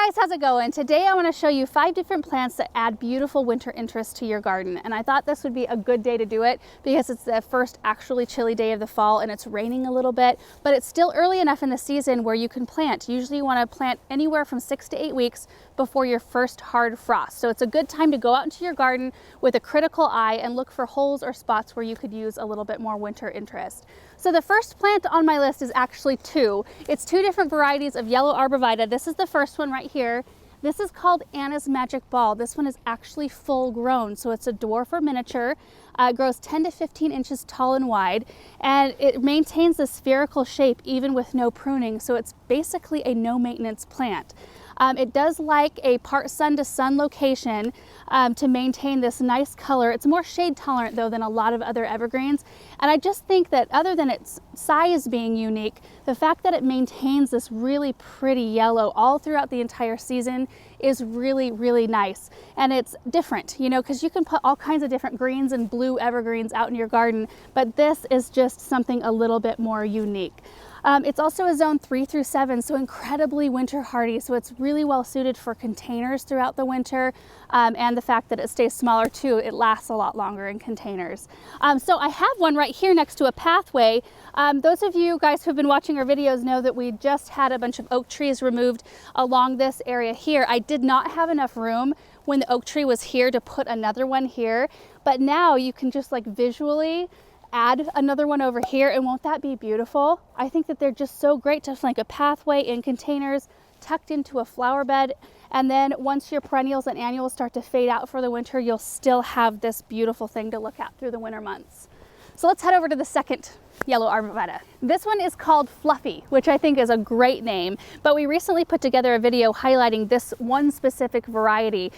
guys, how's it going? Today I want to show you 5 different plants that add beautiful winter interest to your garden, and I thought this would be a good day to do it because it's the first actually chilly day of the fall and it's raining a little bit, but it's still early enough in the season where you can plant. Usually you want to plant anywhere from 6 to 8 weeks before your first hard frost. So it's a good time to go out into your garden with a critical eye and look for holes or spots where you could use a little bit more winter interest. So the first plant on my list is actually 2. It's 2 different varieties of yellow arborvitae. This is the first one right here. This is called Anna's Magic Ball. This one is actually full grown, so it's a dwarf or miniature. It grows 10 to 15 inches tall and wide, and it maintains the spherical shape even with no pruning, so it's basically a no maintenance plant. It does like a part sun to sun location to maintain this nice color. It's more shade tolerant though than a lot of other evergreens. And I just think that other than its size being unique, the fact that it maintains this really pretty yellow all throughout the entire season is really, really nice. And it's different, you know, because you can put all kinds of different greens and blue evergreens out in your garden, but this is just something a little bit more unique. It's also a zone 3 through 7, so incredibly winter hardy. So it's really well suited for containers throughout the winter, and the fact that it stays smaller too, it lasts a lot longer in containers. So I have one right here next to a pathway. Those of you guys who've been watching our videos know that we just had a bunch of oak trees removed along this area here. I did not have enough room when the oak tree was here to put another one here, but now you can just like visually add another one over here, and won't that be beautiful? I think that they're just so great to flank a pathway in containers tucked into a flower bed, and then once your perennials and annuals start to fade out for the winter, you'll still have this beautiful thing to look at through the winter months. So let's head over to the second yellow arborvitae. This one is called Fluffy, which I think is a great name, but we recently put together a video highlighting this one specific variety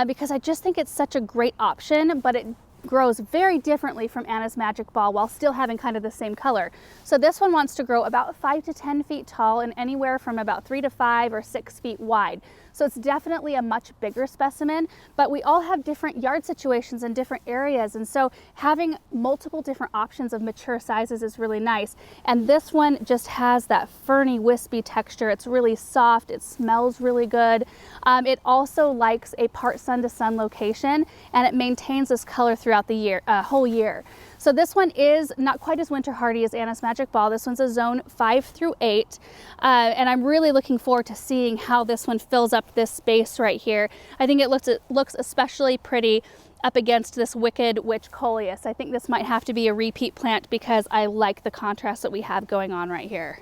because I just think it's such a great option, but it grows very differently from Anna's Magic Ball while still having kind of the same color. So this one wants to grow about 5 to 10 feet tall and anywhere from about 3 to 5 or 6 feet wide. So it's definitely a much bigger specimen, but we all have different yard situations in different areas, and so having multiple different options of mature sizes is really nice. And this one just has that ferny, wispy texture. It's really soft, it smells really good. It also likes a part sun to sun location, and it maintains this color throughout the year, whole year. So this one is not quite as winter hardy as Anna's Magic Ball. This one's a zone 5 through 8. And I'm really looking forward to seeing how this one fills up this space right here. I think it looks especially pretty up against this Wicked Witch Coleus. I think this might have to be a repeat plant because I like the contrast that we have going on right here.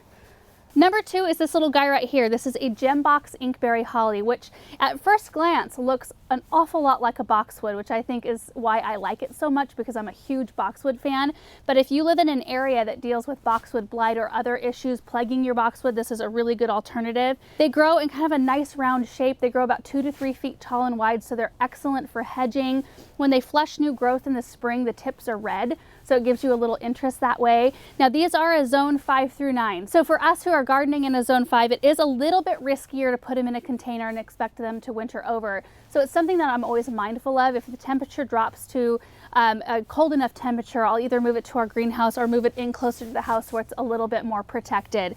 Number 2 is this little guy right here. This is a Gembox Inkberry Holly, which at first glance looks an awful lot like a boxwood, which I think is why I like it so much, because I'm a huge boxwood fan. But if you live in an area that deals with boxwood blight or other issues plaguing your boxwood, this is a really good alternative. They grow in kind of a nice round shape. They grow about 2 to 3 feet tall and wide, so they're excellent for hedging. When they flush new growth in the spring, the tips are red, so it gives you a little interest that way. Now these are a zone 5 through 9. So for us who are gardening in a zone 5, it is a little bit riskier to put them in a container and expect them to winter over. So it's something that I'm always mindful of. If the temperature drops to a cold enough temperature, I'll either move it to our greenhouse or move it in closer to the house where it's a little bit more protected.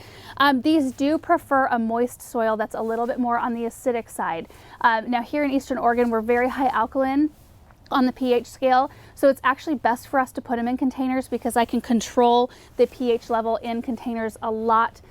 These do prefer a moist soil that's a little bit more on the acidic side. Now here in Eastern Oregon, we're very high alkaline on the pH scale, so it's actually best for us to put them in containers because I can control the pH level in containers a lot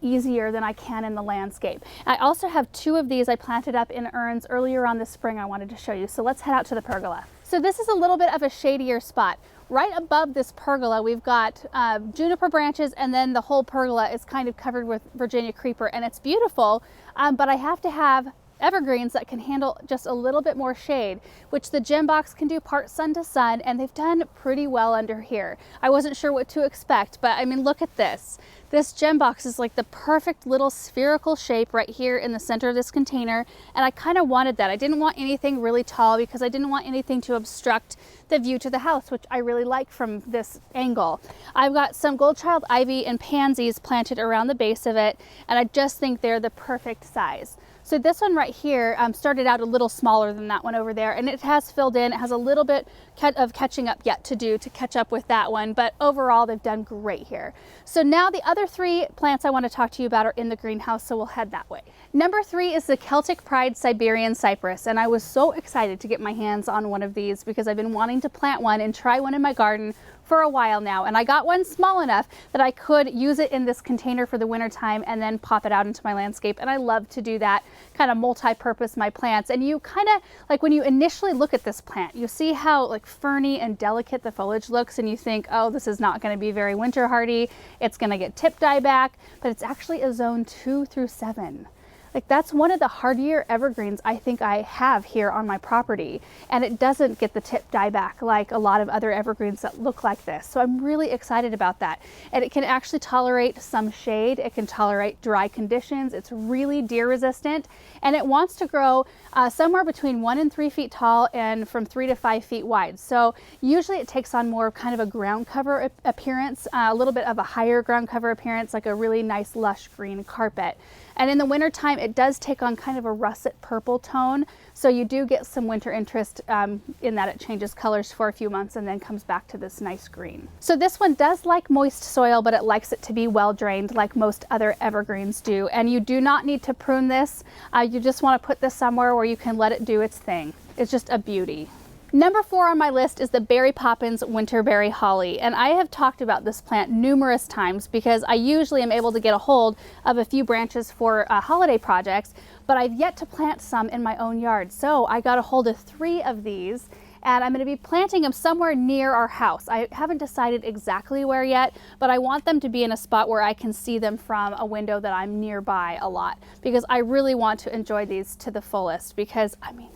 easier than I can in the landscape. I also have 2 of these I planted up in urns earlier on this spring I wanted to show you. So let's head out to the pergola. So this is a little bit of a shadier spot. Right above this pergola, we've got juniper branches, and then the whole pergola is kind of covered with Virginia creeper, and it's beautiful, but I have to have evergreens that can handle just a little bit more shade, which the Gembox can do part sun to sun, and they've done pretty well under here. I wasn't sure what to expect, but I mean, look at this. This Gembox is like the perfect little spherical shape right here in the center of this container, and I kind of wanted that. I didn't want anything really tall because I didn't want anything to obstruct the view to the house, which I really like from this angle. I've got some goldchild ivy and pansies planted around the base of it, and I just think they're the perfect size. So this one right here started out a little smaller than that one over there, and it has filled in. It has a little bit of catching up yet to do to catch up with that one, but overall they've done great here. So now the other 3 plants I want to talk to you about are in the greenhouse, so we'll head that way. Number 3 is the Celtic Pride Siberian Cypress, and I was so excited to get my hands on one of these because I've been wanting to plant one and try one in my garden for a while now, and I got one small enough that I could use it in this container for the winter time and then pop it out into my landscape. And I love to do that, kind of multi-purpose my plants. And you kind of like, when you initially look at this plant, you see how like ferny and delicate the foliage looks, and you think, oh, this is not going to be very winter hardy, it's going to get tip dieback, but it's actually a zone 2 through 7. Like, that's one of the hardier evergreens I think I have here on my property, and it doesn't get the tip dieback like a lot of other evergreens that look like this. So I'm really excited about that. And it can actually tolerate some shade. It can tolerate dry conditions. It's really deer resistant, and it wants to grow somewhere between 1 and 3 feet tall and from 3 to 5 feet wide. So usually it takes on more kind of a ground cover appearance, a little bit of a higher ground cover appearance, like a really nice lush green carpet. And in the winter time, it does take on kind of a russet purple tone. So you do get some winter interest in that it changes colors for a few months and then comes back to this nice green. So this one does like moist soil, but it likes it to be well drained like most other evergreens do. And you do not need to prune this. You just want to put this somewhere where you can let it do its thing. It's just a beauty. Number 4 on my list is the Berry Poppins Winterberry Holly, and I have talked about this plant numerous times because I usually am able to get a hold of a few branches for holiday projects, but I've yet to plant some in my own yard. So I got a hold of 3 of these, and I'm going to be planting them somewhere near our house. I haven't decided exactly where yet, but I want them to be in a spot where I can see them from a window that I'm nearby a lot, because I really want to enjoy these to the fullest, because I mean,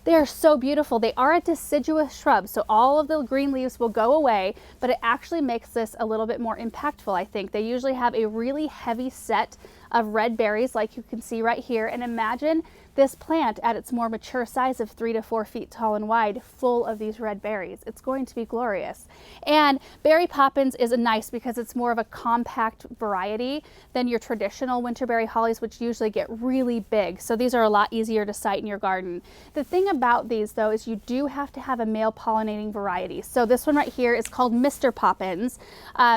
they are so beautiful. They are a deciduous shrub, so all of the green leaves will go away, but it actually makes this a little bit more impactful, I think. They usually have a really heavy set of red berries, like you can see right here, and imagine this plant at its more mature size of 3 to 4 feet tall and wide, full of these red berries. It's going to be glorious. And Berry Poppins is nice because it's more of a compact variety than your traditional winterberry hollies, which usually get really big. So these are a lot easier to site in your garden. The thing about these though is you do have to have a male pollinating variety. So this one right here is called Mr. Poppins.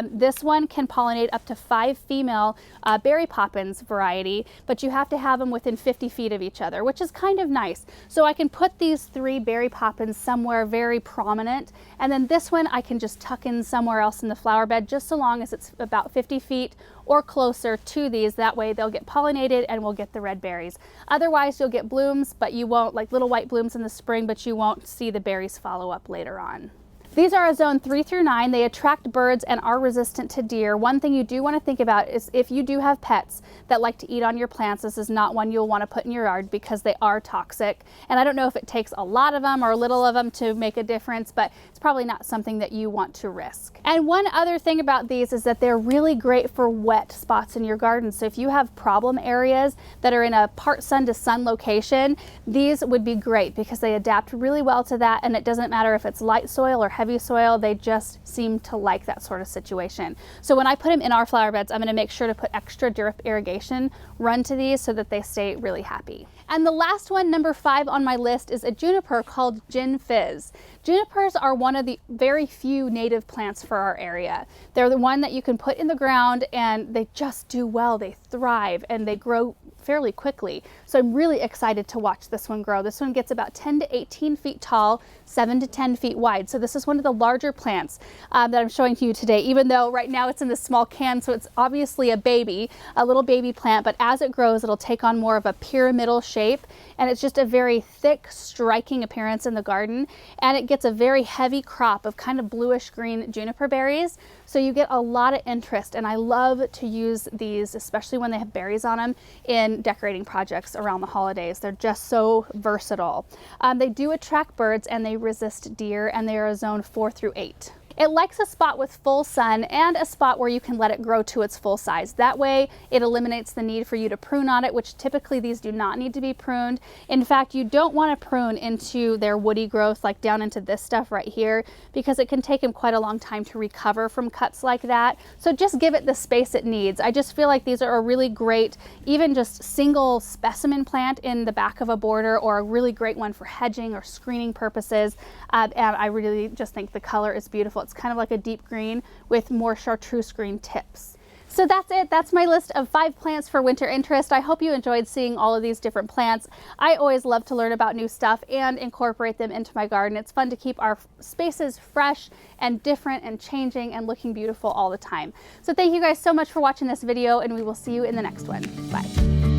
This one can pollinate up to 5 female Berry Poppins variety, but you have to have them within 50 feet of each other, which is kind of nice. So I can put these 3 Berry Poppins somewhere very prominent, and then this one I can just tuck in somewhere else in the flower bed, just so long as it's about 50 feet or closer to these. That way they'll get pollinated and we'll get the red berries. Otherwise you'll get blooms, but you won't, like little white blooms in the spring, but you won't see the berries follow up later on. These are a zone 3 through 9. They attract birds and are resistant to deer. One thing you do want to think about is if you do have pets that like to eat on your plants, this is not one you'll want to put in your yard because they are toxic. And I don't know if it takes a lot of them or a little of them to make a difference, but it's probably not something that you want to risk. And one other thing about these is that they're really great for wet spots in your garden. So if you have problem areas that are in a part sun to sun location, these would be great because they adapt really well to that, and it doesn't matter if it's light soil or heavy soil, they just seem to like that sort of situation. So when I put them in our flower beds, I'm going to make sure to put extra drip irrigation run to these so that they stay really happy. And the last one, number 5 on my list, is a juniper called Gin Fizz. Junipers are one of the very few native plants for our area. They're the one that you can put in the ground and they just do well. They thrive and they grow fairly quickly. So I'm really excited to watch this one grow. This one gets about 10 to 18 feet tall, 7 to 10 feet wide. So this is one of the larger plants that I'm showing to you today, even though right now it's in this small can, so it's obviously a little baby plant, but as it grows, it'll take on more of a pyramidal shape, and it's just a very thick, striking appearance in the garden, and it gets a very heavy crop of kind of bluish green juniper berries. So you get a lot of interest, and I love to use these, especially when they have berries on them, in decorating projects around the holidays. They're just so versatile. They do attract birds and they resist deer, and they are a zone 4 through 8. It likes a spot with full sun and a spot where you can let it grow to its full size. That way it eliminates the need for you to prune on it, which typically these do not need to be pruned. In fact, you don't want to prune into their woody growth, like down into this stuff right here, because it can take them quite a long time to recover from cuts like that. So just give it the space it needs. I just feel like these are a really great, even just single specimen plant in the back of a border, or a really great one for hedging or screening purposes. And I really just think the color is beautiful. It's kind of like a deep green with more chartreuse green tips. So that's it. That's my list of 5 plants for winter interest. I hope you enjoyed seeing all of these different plants. I always love to learn about new stuff and incorporate them into my garden. It's fun to keep our spaces fresh and different and changing and looking beautiful all the time. So thank you guys so much for watching this video, and we will see you in the next one. Bye.